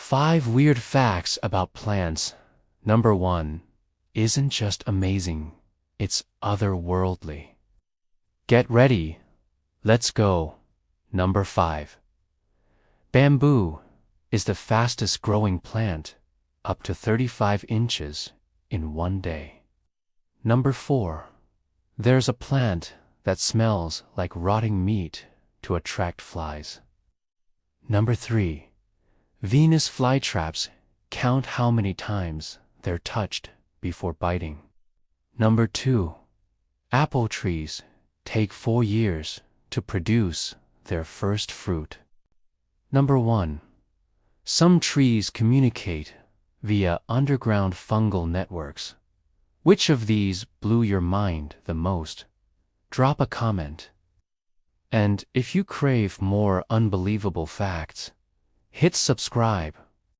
5 weird facts about plants. Number 1 isn't just amazing, it's otherworldly. Get ready, let's go. Number 5. Bamboo is the fastest growing plant, up to 35 inches in one day. Number 4. There's a plant that smells like rotting meat to attract flies. Number 3. Venus flytraps count how many times they're touched before biting. Number 2. Apple trees take 4 years to produce their first fruit. Number 1. Some trees communicate via underground fungal networks. Which of these blew your mind the most? Drop a comment. And if you crave more unbelievable facts, hit subscribe